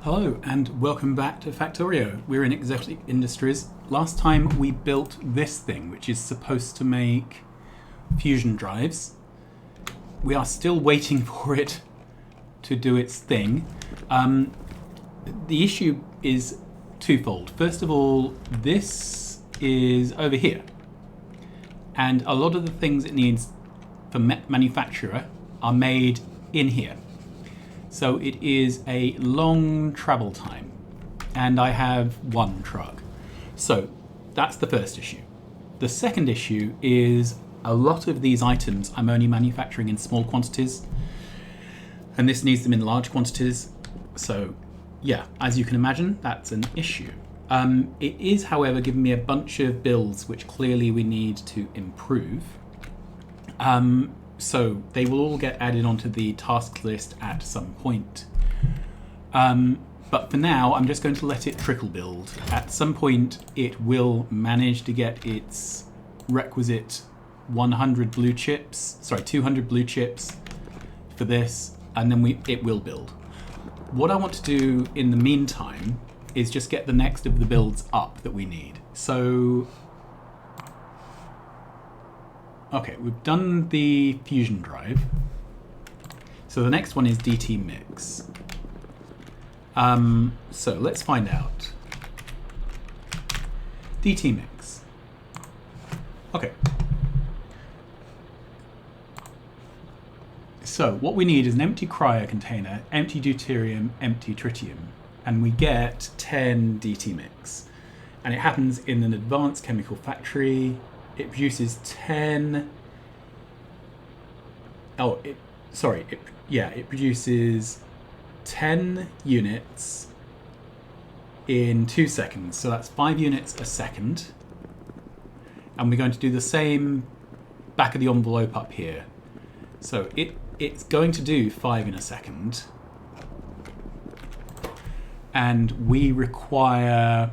Hello and welcome back to Factorio. We're in Exotic Industries. Last time we built this thing, which is supposed to make fusion drives. We are still waiting for it to do its thing. The issue is twofold. First of all, this is over here. And a lot of the things it needs for manufacturer are made in here. So it is a long travel time, and I have one truck. So that's the first issue. The second issue is a lot of these items I'm only manufacturing in small quantities, and this needs them in large quantities. So yeah, as you can imagine, that's an issue. It is, however, giving me a bunch of builds which clearly we need to improve. So they will all get added onto the task list at some point. But for now, I'm just going to let it trickle build. At some point, it will manage to get its requisite 200 blue chips for this, and then it will build. What I want to do in the meantime is just get the next of the builds up that we need. So okay, we've done the fusion drive. So the next one is DT Mix. So let's find out. DT Mix. Okay. So what we need is an empty cryo container, empty deuterium, empty tritium, and we get 10 DT Mix. And it happens in an advanced chemical factory. It produces 10. It produces 10 units in 2 seconds. So that's 5 units a second. And we're going to do the same back of the envelope up here. So it's going to do 5 in a second. And we require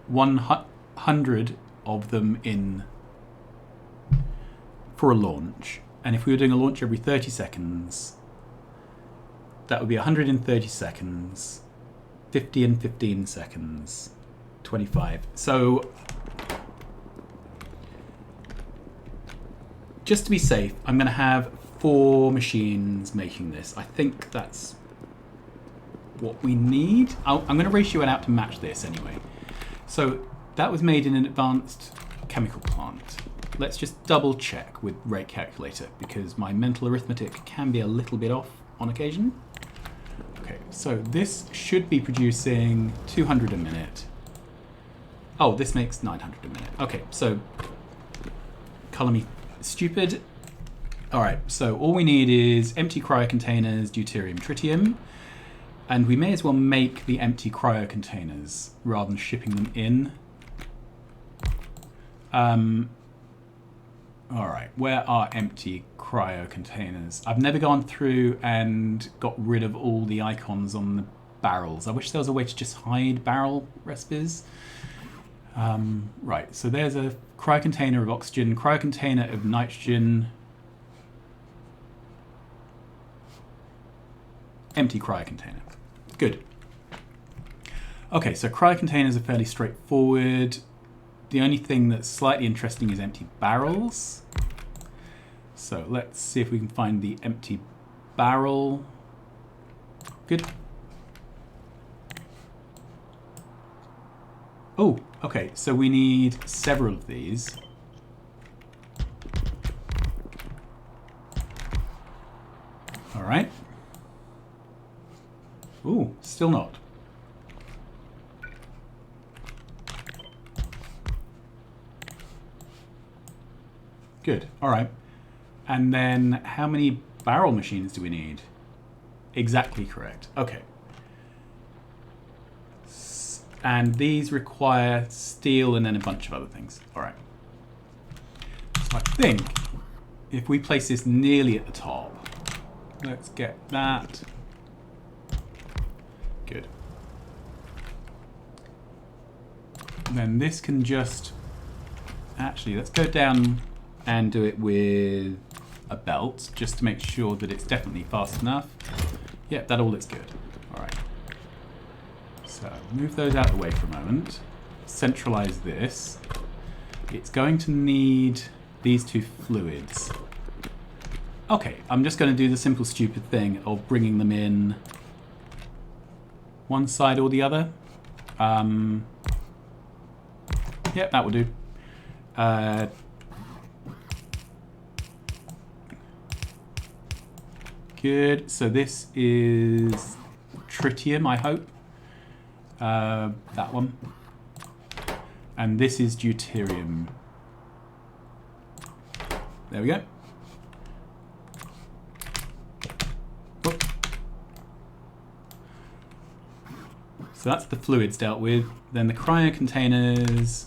100 of them in for a launch. And if we were doing a launch every 30 seconds, that would be 100 in 30 seconds, 50 in 15 seconds, 25. So just to be safe, I'm going to have 4 machines making this. I think that's what we need. I'm going to ratio it out to match this anyway. So that was made in an advanced chemical plant. Let's just double check with rate calculator because my mental arithmetic can be a little bit off on occasion. Okay, so this should be producing 200 a minute. Oh, this makes 900 a minute. Okay, so color me stupid. All right, so all we need is empty cryo containers, deuterium, tritium, and we may as well make the empty cryo containers rather than shipping them in. All right, where are empty cryo containers? I've never gone through and got rid of all the icons on the barrels. I wish there was a way to just hide barrel recipes. Right, so there's a cryo container of oxygen, cryo container of nitrogen, empty cryo container. Good. Okay, so cryo containers are fairly straightforward. The only thing that's slightly interesting is empty barrels. So let's see if we can find the empty barrel. Good. Oh, okay, so we need several of these. All right. Ooh, still not. Good, all right. And then how many barrel machines do we need? Exactly correct, okay. And these require steel and then a bunch of other things. All right. So I think if we place this nearly at the top, let's get that. Good. And then this can just, actually, let's go down and do it with a belt just to make sure that it's definitely fast enough. Yeah, that all looks good. All right. So move those out of the way for a moment. Centralize this. It's going to need these two fluids. Okay, I'm just going to do the simple stupid thing of bringing them in one side or the other. Yeah, that will do. Good. So this is tritium, I hope. That one. And this is deuterium. There we go. Whoop. So that's the fluids dealt with. Then the cryo containers.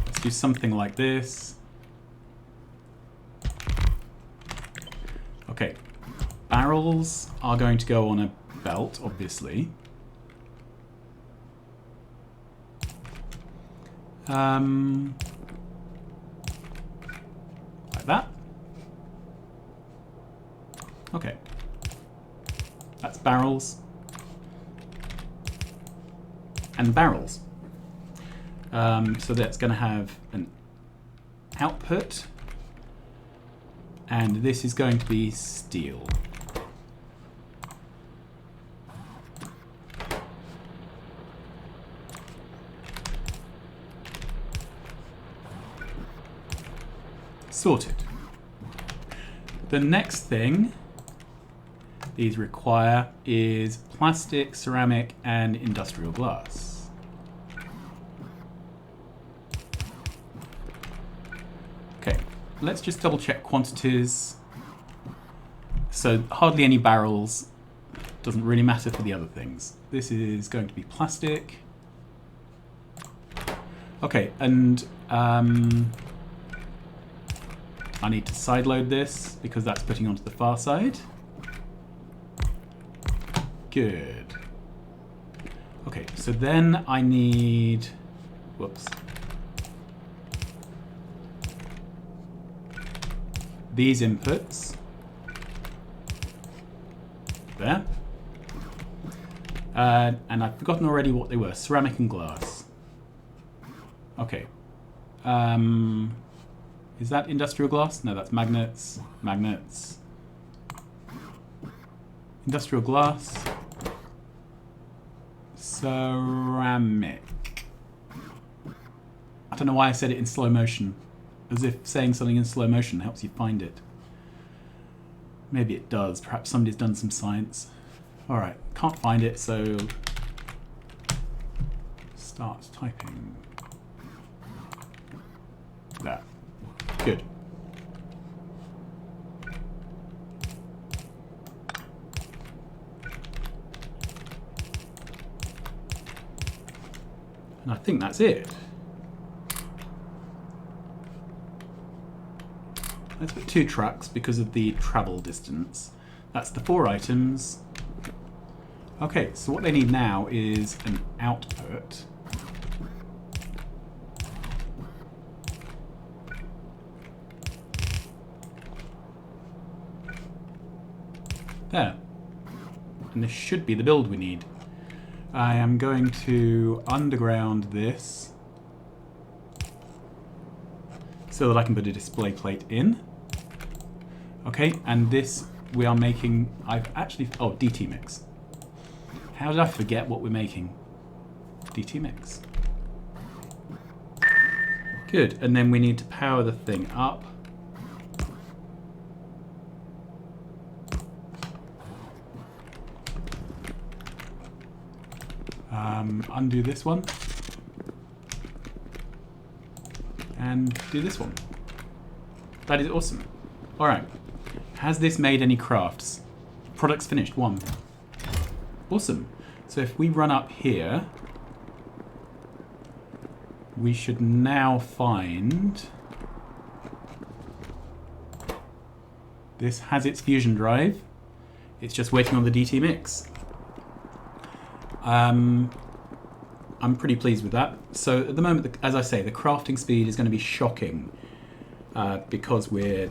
Let's do something like this. Okay. Barrels are going to go on a belt, obviously. Like that. Okay. That's barrels. And barrels. So that's going to have an output. And this is going to be steel. Sorted. The next thing these require is plastic, ceramic, and industrial glass. Okay, let's just double check quantities. So hardly any barrels, doesn't really matter for the other things. This is going to be plastic. Okay, and I need to sideload this because that's putting onto the far side. Good. Okay, so then I need, whoops. These inputs. There. And I've forgotten already what they were, ceramic and glass. Okay. Is that industrial glass? No, that's magnets. Magnets. Industrial glass. Ceramic. I don't know why I said it in slow motion. As if saying something in slow motion helps you find it. Maybe it does. Perhaps somebody's done some science. Alright, can't find it, so start typing. There. Good. And I think that's it. Let's put 2 trucks because of the travel distance. That's the 4 items. Okay, so what they need now is an output. There. And this should be the build we need. I am going to underground this so that I can put a display plate in. Okay, and this we are making, I've actually, oh, DT mix. How did I forget what we're making? DT mix. Good, and then we need to power the thing up. Undo this one. And do this one. That is awesome. Alright. Has this made any crafts? Products finished, 1. Awesome. So if we run up here, we should now find... This has its fusion drive. It's just waiting on the DT mix. I'm pretty pleased with that. So at the moment, as I say, the crafting speed is going to be shocking because we're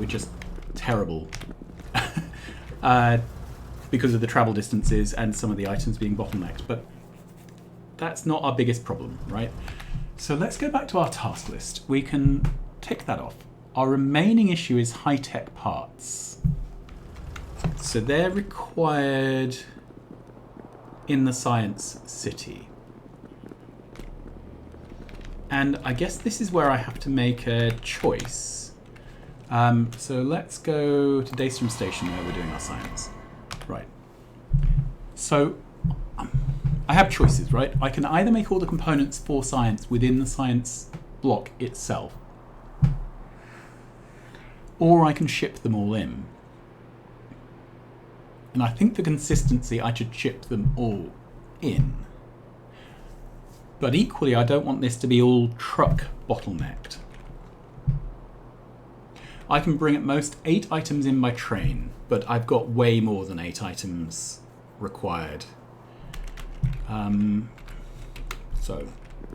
just terrible because of the travel distances and some of the items being bottlenecked, but that's not our biggest problem, right? So let's go back to our task list. We can tick that off. Our remaining issue is high-tech parts. So they're required in the Science City. And I guess this is where I have to make a choice. So let's go to Daystrom Station where we're doing our science. Right. So I have choices, right? I can either make all the components for science within the science block itself, or I can ship them all in. And I think for consistency, I should ship them all in. But equally, I don't want this to be all truck bottlenecked. I can bring at most 8 items in by train, but I've got way more than 8 items required. So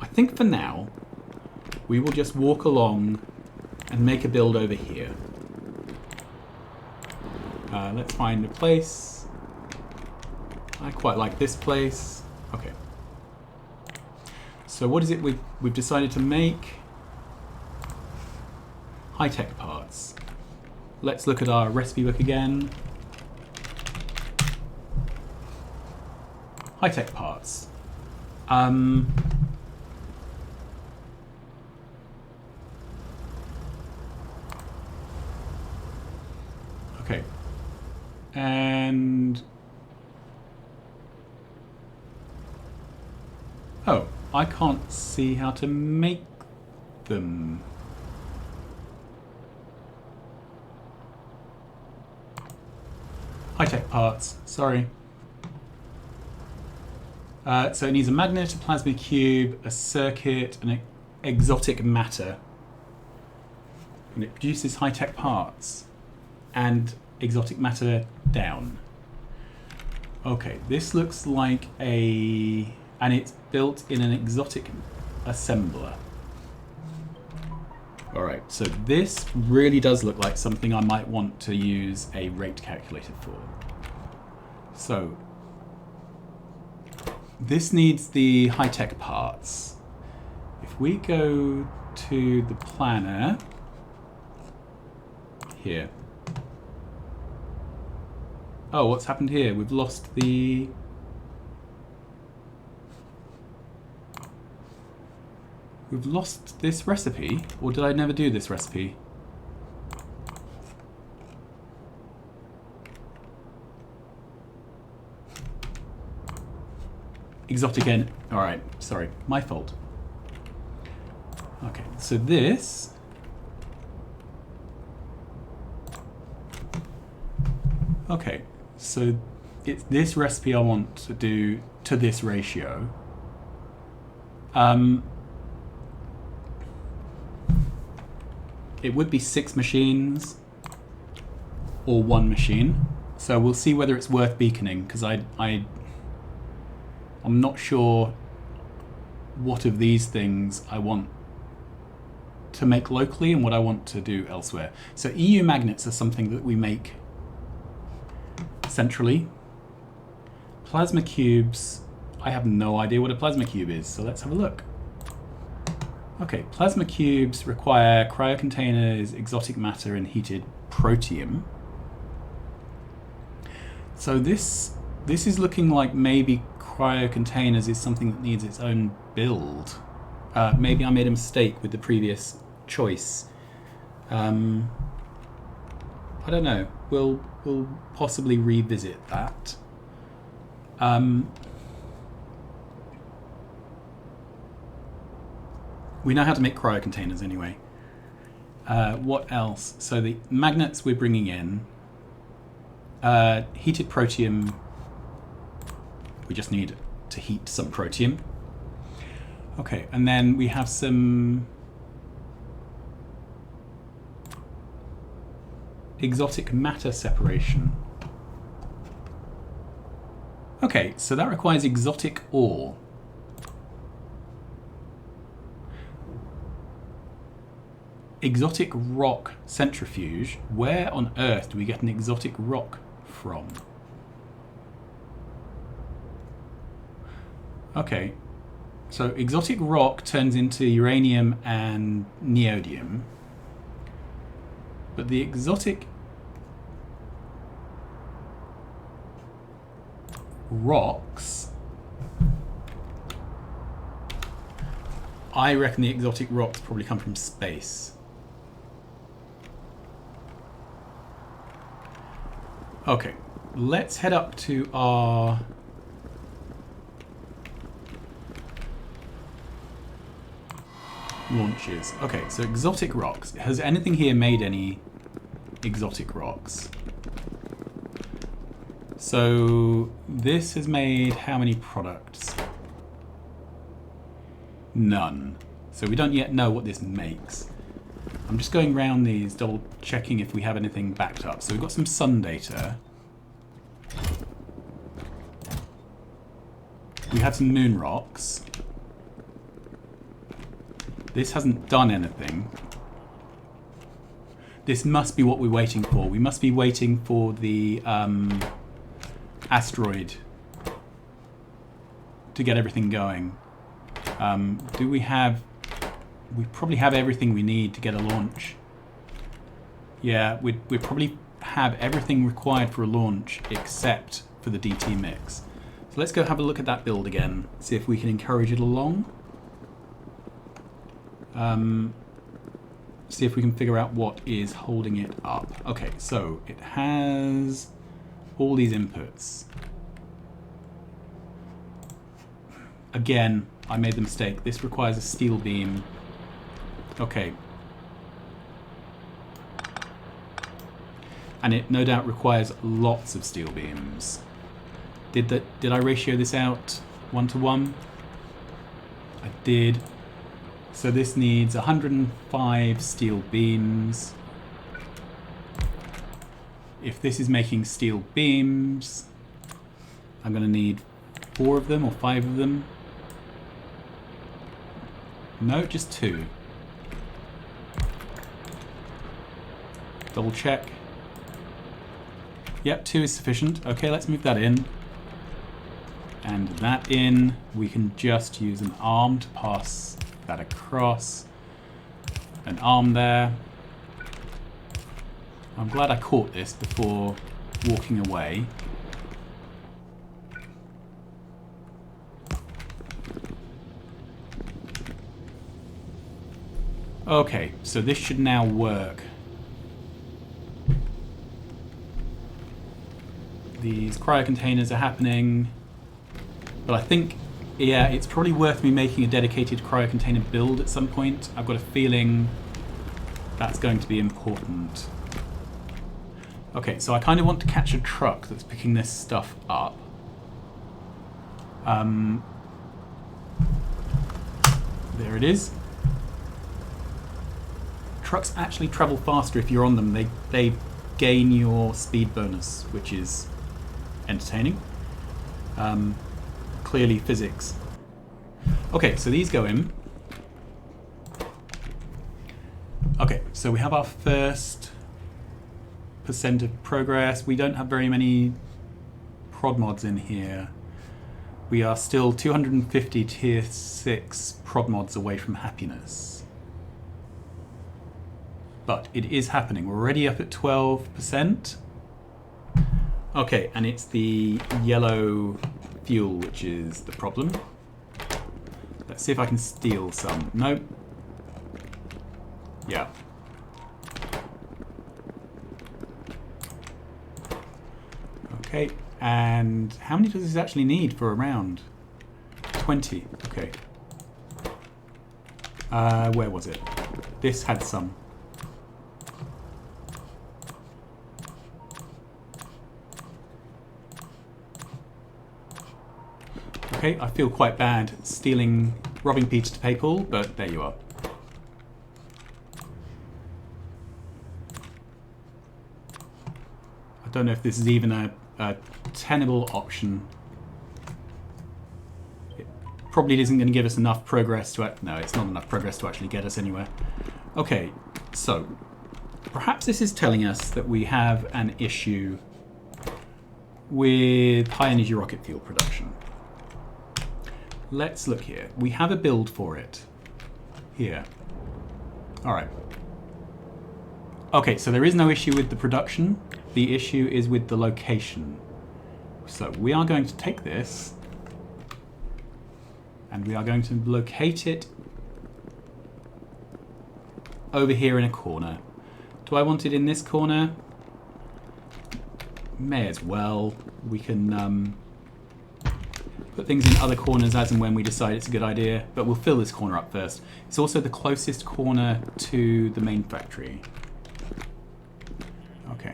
I think for now, we will just walk along and make a build over here. Let's find a place. I quite like this place. Okay. So what is it we've decided to make? High-tech parts. Let's look at our recipe book again. High-tech parts. Okay. And oh, I can't see how to make them. High-tech parts, sorry. So it needs a magnet, a plasma cube, a circuit, and exotic matter. And it produces high-tech parts and exotic matter down. Okay, this looks like and it's built in an exotic assembler. Alright, so this really does look like something I might want to use a rate calculator for. So, this needs the high-tech parts. If we go to the planner, here. Oh, what's happened here? We've lost the... We've lost this recipe, or did I never do this recipe? Exotic N. Alright, sorry, my fault. Okay, so this... Okay, so it's this recipe I want to do to this ratio. It would be 6 machines or 1 machine. So we'll see whether it's worth beaconing, because I'm not sure what of these things I want to make locally and what I want to do elsewhere. So EU magnets are something that we make centrally. Plasma cubes, I have no idea what a plasma cube is, so let's have a look. Okay, plasma cubes require cryocontainers, exotic matter, and heated protium. So this is looking like maybe cryocontainers is something that needs its own build. Maybe I made a mistake with the previous choice. I don't know. We'll possibly revisit that. We know how to make cryocontainers anyway. What else? So the magnets we're bringing in. Heated protium. We just need to heat some protium. Okay, and then we have some exotic matter separation. Okay, so that requires exotic ore. exotic rock centrifuge. Where on earth do we get an exotic rock from? Okay, so exotic rock turns into uranium and neodymium, but the exotic rocks, I reckon the exotic rocks probably come from space. Okay, let's head up to our launches. Okay, so exotic rocks. Has anything here made any exotic rocks? So this has made how many products? None. So we don't yet know what this makes. I'm just going around these, double checking if we have anything backed up. So we've got some sun data. We have some moon rocks. This hasn't done anything. This must be what we're waiting for. We must be waiting for the asteroid to get everything going. Do we have... We probably have everything we need to get a launch. Yeah, we probably have everything required for a launch except for the DT mix. So let's go have a look at that build again, see if we can encourage it along. See if we can figure out what is holding it up. Okay, so it has all these inputs. Again, I made the mistake. This requires a steel beam. Okay. And it no doubt requires lots of steel beams. Did I ratio this out 1-to-1? I did. So this needs 105 steel beams. If this is making steel beams, I'm going to need 4 of them or 5 of them. No, just 2. Double check. Yep, 2 is sufficient. Okay, let's move that in. And that in. We can just use an arm to pass that across. An arm there. I'm glad I caught this before walking away. Okay, so this should now work. These cryo containers are happening. But I think, yeah, it's probably worth me making a dedicated cryo container build at some point. I've got a feeling that's going to be important. Okay, so I kind of want to catch a truck that's picking this stuff up. There it is. Trucks actually travel faster if you're on them. They gain your speed bonus, which is entertaining. Clearly physics. Okay, so these go in. Okay, so we have our first % of progress. We don't have very many prod mods in here. We are still 250 tier 6 prod mods away from happiness. But it is happening. We're already up at 12%. Okay, and it's the yellow fuel which is the problem. Let's see if I can steal some. Nope. Yeah. Okay, and how many does this actually need for a round? 20. Okay. Where was it? This had some. Okay, I feel quite bad robbing Peter to pay Paul, but there you are. I don't know if this is even a tenable option. It probably isn't going to give us enough progress to... No, it's not enough progress to actually get us anywhere. Okay, So, perhaps this is telling us that we have an issue with high energy rocket fuel production. Let's look here. We have a build for it here. All right. Okay, so there is no issue with the production. The issue is with the location. So we are going to take this and we are going to locate it over here in a corner. Do I want it in this corner? May as well. We can put things in other corners as and when we decide it's a good idea, but we'll fill this corner up first. It's also the closest corner to the main factory. Okay.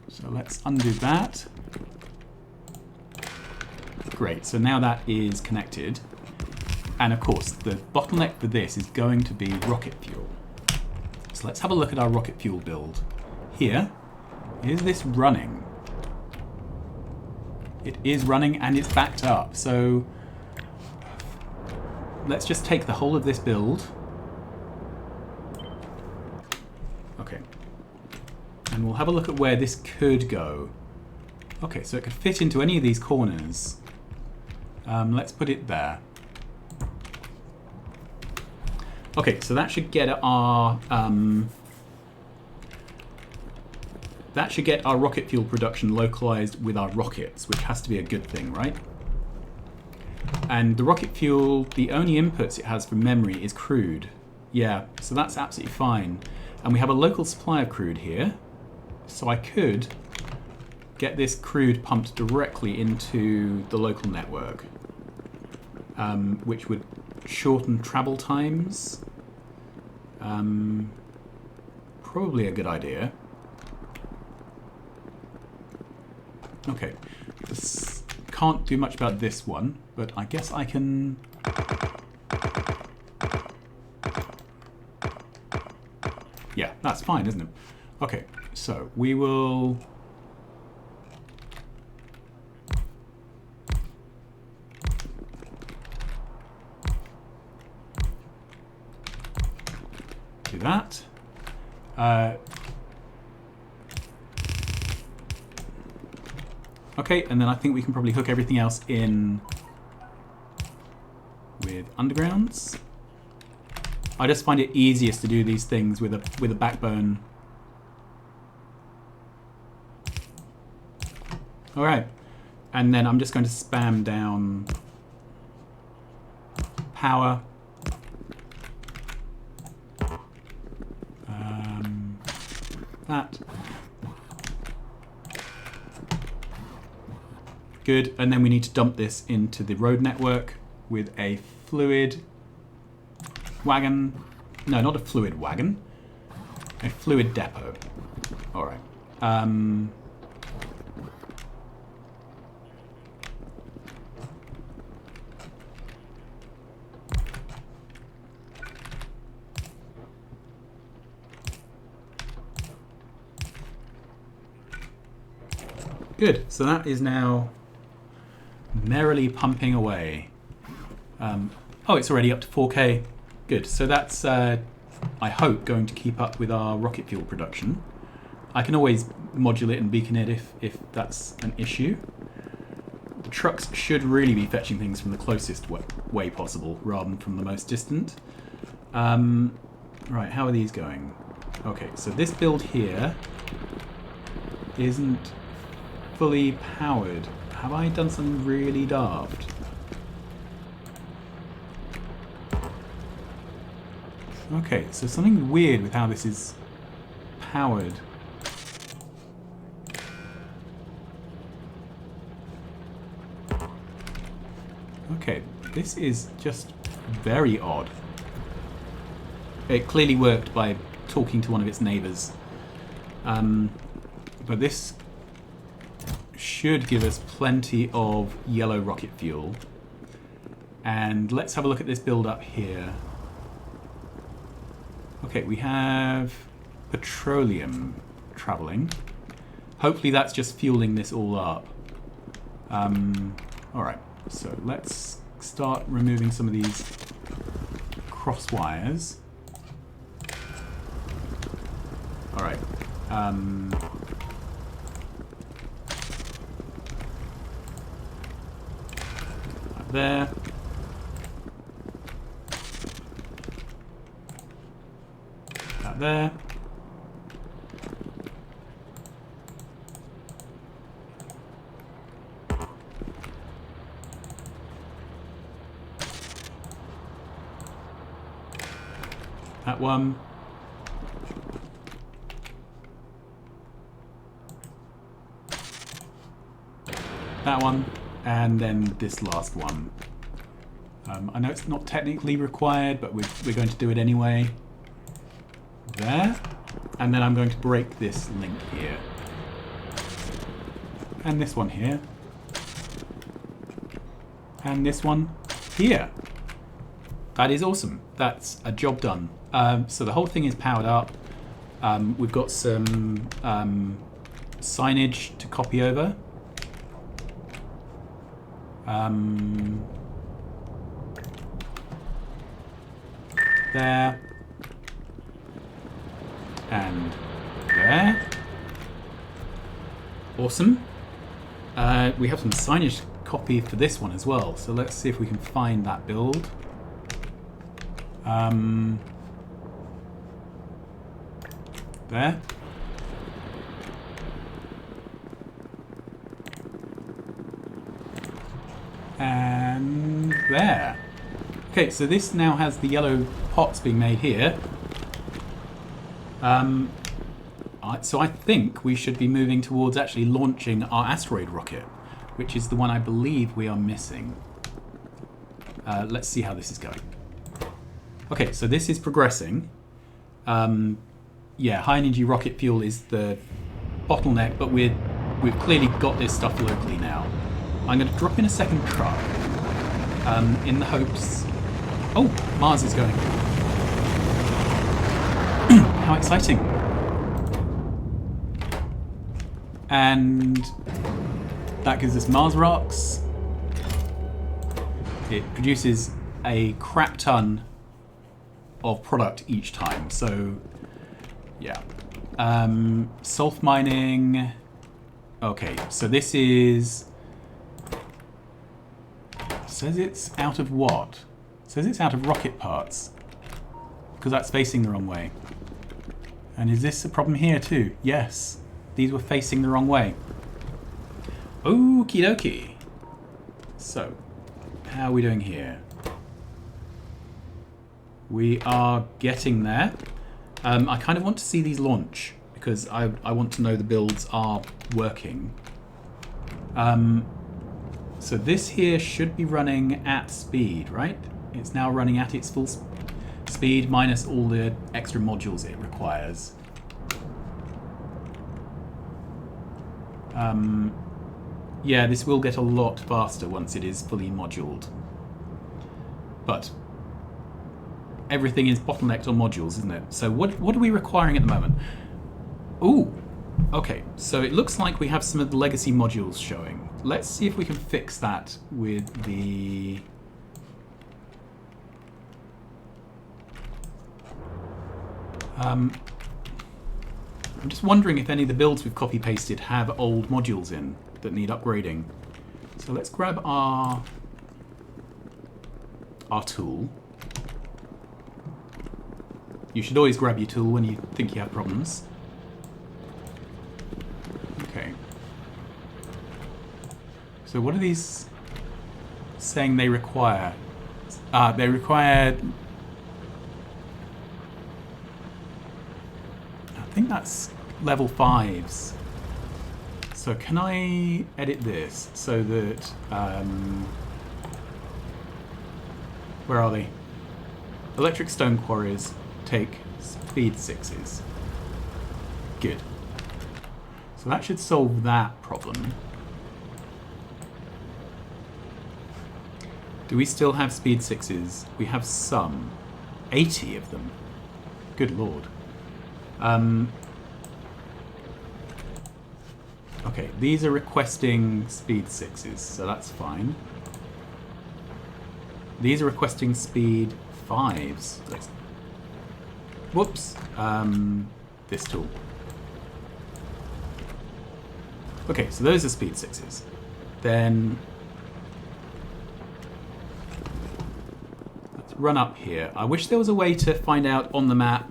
So let's undo that. Great, so now that is connected. And of course, the bottleneck for this is going to be rocket fuel. So let's have a look at our rocket fuel build. Here, is this running? It is running and it's backed up. So let's just take the whole of this build. Okay. And we'll have a look at where this could go. Okay, so it could fit into any of these corners. Let's put it there. Okay, so that should get our rocket fuel production localized with our rockets, which has to be a good thing, right? And the rocket fuel, the only inputs it has from memory is crude. Yeah, so that's absolutely fine. And we have a local supply of crude here, so I could get this crude pumped directly into the local network, which would shorten travel times. Probably a good idea. Okay, can't do much about this one, but I guess I can... Yeah, that's fine, isn't it? Okay, so we will... do that. Okay, and then I think we can probably hook everything else in with undergrounds. I just find it easiest to do these things with a backbone. All right, and then I'm just going to spam down power. That. Good, and then we need to dump this into the road network with a fluid wagon. No, not a fluid wagon. A fluid depot. All right. Good, so that is now merrily pumping away. Oh, it's already up to 4K. Good, so that's, I hope, going to keep up with our rocket fuel production. I can always modulate and beacon it if that's an issue. The trucks should really be fetching things from the closest way possible rather than from the most distant. Right, how are these going? Okay, so this build here isn't fully powered. Have I done something really daft? Okay, so something weird with how this is powered. Okay, this is just very odd. It clearly worked by talking to one of its neighbours. But this should give us plenty of yellow rocket fuel. And let's have a look at this build up here. Okay, we have petroleum travelling. Hopefully that's just fueling this all up. Alright, so let's start removing some of these cross wires. All right. Up there. That there. That one. That one. And then this last one. I know it's not technically required, but we're going to do it anyway. There. And then I'm going to break this link here. And this one here. And this one here. That is awesome. That's a job done. So the whole thing is powered up. We've got some signage to copy over. There. And there. Awesome. We have some signage to copy for this one as well. So let's see if we can find that build. There. And there. Okay, so this now has the yellow pots being made here. So I think we should be moving towards actually launching our asteroid rocket, which is the one I believe we are missing. Let's see how this is going. Okay, so this is progressing. Yeah, high energy rocket fuel is the bottleneck, but we've clearly got this stuff locally now. I'm going to drop in a second truck in the hopes... Oh, Mars is going. How exciting. And that gives us Mars rocks. It produces a crap ton of product each time, so yeah. Sulf mining. Okay, so this is... Says it's out of what? Says it's out of rocket parts. Because that's facing the wrong way. And is this a problem here too? Yes. These were facing the wrong way. Okie dokie. So, how are we doing here? We are getting there. I kind of want to see these launch because I want to know the builds are working. So this here should be running at speed, right? It's now running at its full speed minus all the extra modules it requires. Yeah, this will get a lot faster once it is fully moduled. But everything is bottlenecked on modules, isn't it? So what are we requiring at the moment? Ooh, okay. So it looks like we have some of the legacy modules showing. Let's see if we can fix that with the... I'm just wondering if any of the builds we've copy-pasted have old modules in that need upgrading. So let's grab our tool. You should always grab your tool when you think you have problems. Okay. So what are these saying they require? They require... I think that's level 5s. So can I edit this so that... where are they? Electric stone quarries take speed 6s. Good. So that should solve that problem. Do we still have speed 6s? We have some. 80 of them. Good lord. Okay, these are requesting speed 6s, so that's fine. These are requesting speed 5s. Let's... Whoops. This tool. Okay, so those are speed 6s. Then let's run up here. I wish there was a way to find out on the map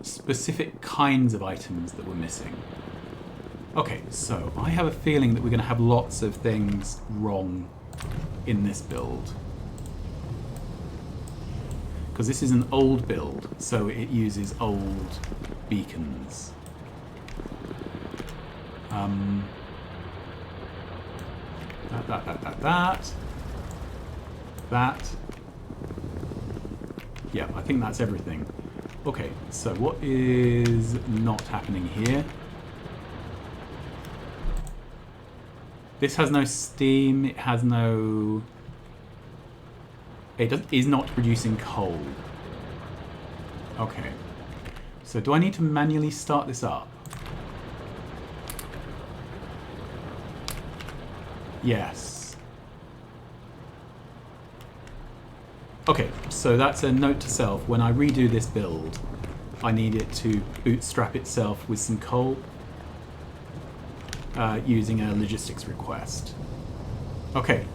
specific kinds of items that we're missing. Okay, so I have a feeling that we're going to have lots of things wrong in this build. Because this is an old build, so it uses old beacons. That. Yeah, I think that's everything. Okay, so what is not happening here? This has no steam, it has no... It is not producing coal. Okay. So do I need to manually start this up? Yes. Okay, so that's a note to self. When I redo this build, I need it to bootstrap itself with some coal using a logistics request. Okay,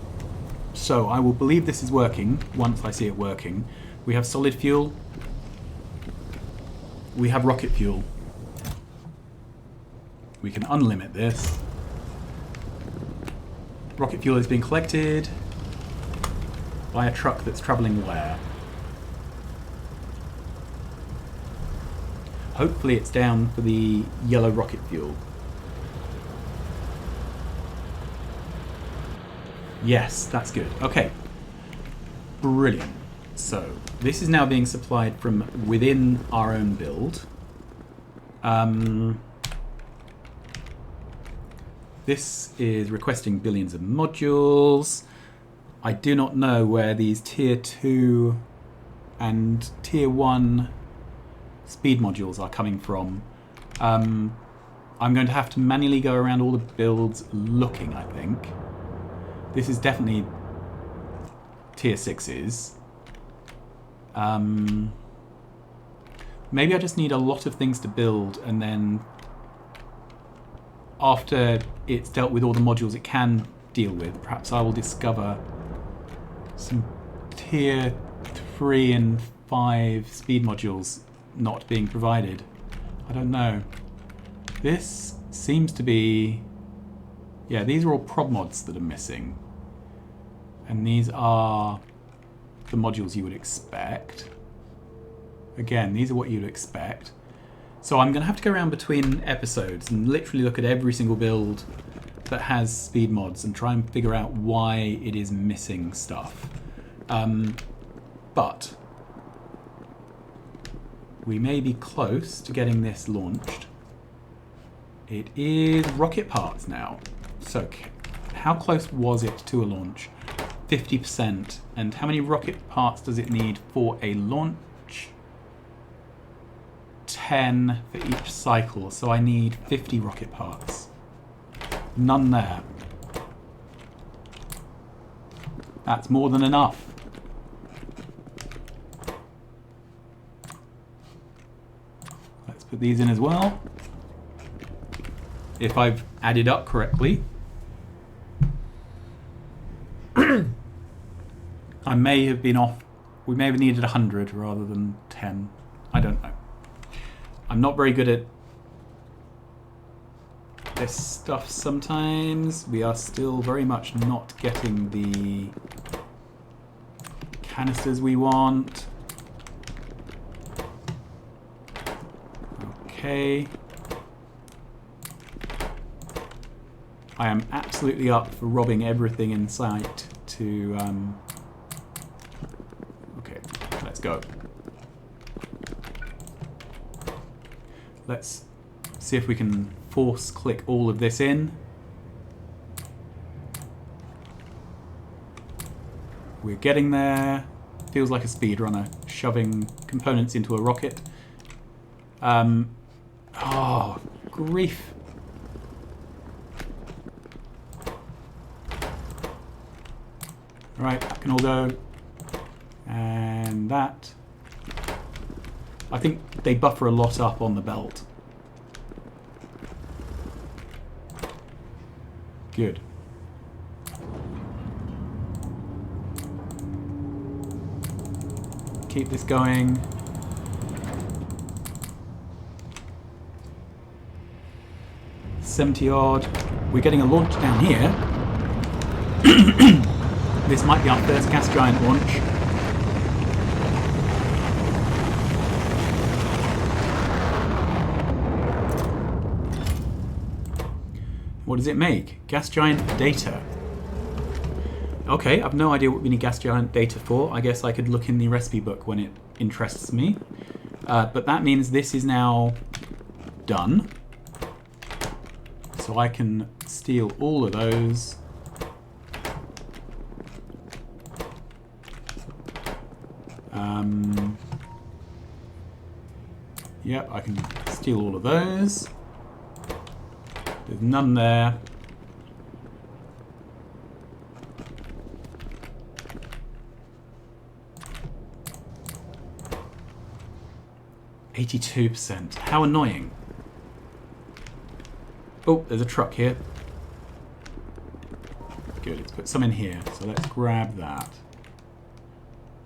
so I will believe this is working once I see it working. We have solid fuel. We have rocket fuel. We can unlimit this. Rocket fuel is being collected by a truck that's travelling where? Hopefully it's down for the yellow rocket fuel. Yes, that's good. Okay. Brilliant. So, this is now being supplied from within our own build. This is requesting billions of modules. I do not know where these tier 2 and tier 1 speed modules are coming from. I'm going to have to manually go around all the builds looking, I think. This is definitely tier 6s. Maybe I just need a lot of things to build, and then after it's dealt with all the modules it can deal with, perhaps I will discover some tier 3 and 5 speed modules not being provided. I don't know. This seems to be... Yeah, these are all prod mods that are missing. And these are the modules you would expect. Again, these are what you'd expect. So I'm going to have to go around between episodes and literally look at every single build that has speed mods and try and figure out why it is missing stuff. But we may be close to getting this launched. It is rocket parts now. So how close was it to a launch? 50%. And how many rocket parts does it need for a launch? 10 for each cycle, so I need 50 rocket parts. None there. That's more than enough. Let's put these in as well. If I've added up correctly. I may have been off. We may have needed 100 rather than 10. I don't know. I'm not very good at this stuff sometimes. We are still very much not getting the canisters we want. Okay. I am absolutely up for robbing everything in sight to... Okay, let's go. Let's see if we can force click all of this in. We're getting there. Feels like a speedrunner, shoving components into a rocket. Oh, grief. Right, that can all go. And that. I think they buffer a lot up on the belt. Good. Keep this going. $70 odd. We're getting a launch down here. This might be our first gas giant launch. What does it make? Gas giant data. Okay, I've no idea what we need gas giant data for. I guess I could look in the recipe book when it interests me. But that means this is now done. So I can steal all of those. Yep, I can steal all of those. There's none there. %. How annoying. Oh, there's a truck here. Good, let's put some in here. So let's grab that.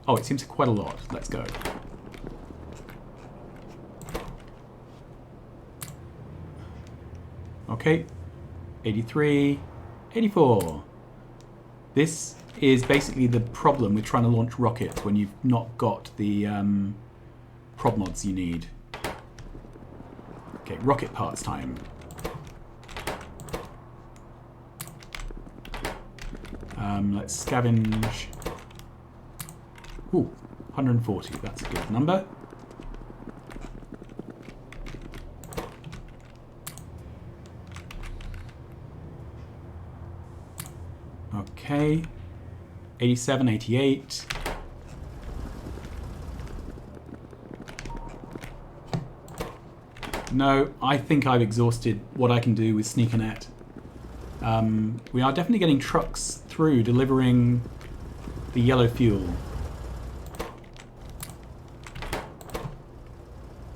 Oh, it seems quite a lot. Let's go. Okay, 83, 84. This is basically the problem with trying to launch rockets when you've not got the prop mods you need. Okay, rocket parts time. Let's scavenge. Ooh, 140, that's a good number. Okay, 87, 88. No, I think I've exhausted what I can do with Sneakernet. We are definitely getting trucks through delivering the yellow fuel.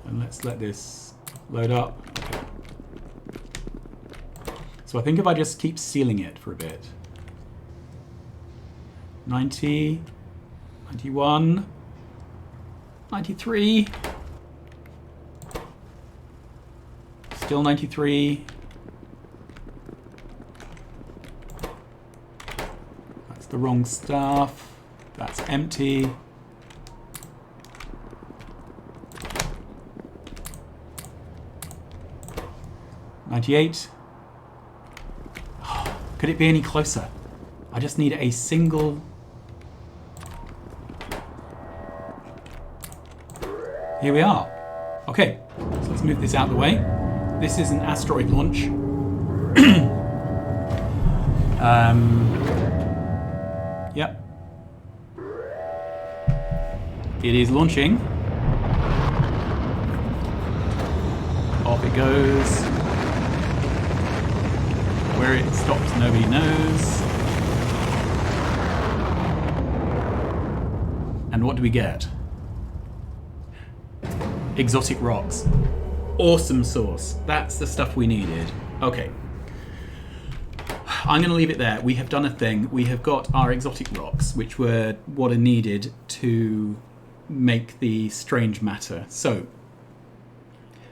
And let's let this load up. Okay. So I think if I just keep sealing it for a bit. 90, 91, 93, still 93. That's the wrong stuff. That's empty. $98. Could it be any closer? I just need a single. Here we are. Okay, so let's move this out of the way. This is an asteroid launch. Yep. It is launching. Off it goes. Where it stops, nobody knows. And what do we get? Exotic rocks. Awesome sauce. That's the stuff we needed. Okay. I'm going to leave it there. We have done a thing. We have got our exotic rocks, which were what are needed to make the strange matter. So,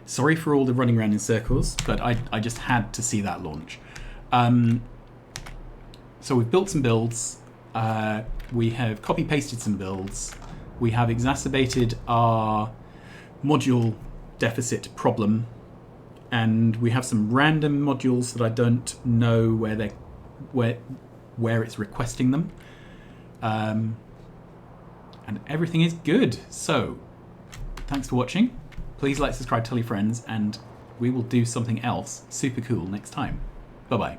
sorry for all the running around in circles, but I just had to see that launch. So we've built some builds. We have copy-pasted some builds. We have exacerbated our module deficit problem, and we have some random modules that I don't know where it's requesting them, and everything is good. So thanks for watching. Please like, subscribe, tell your friends, and we will do something else super cool next time. Bye bye.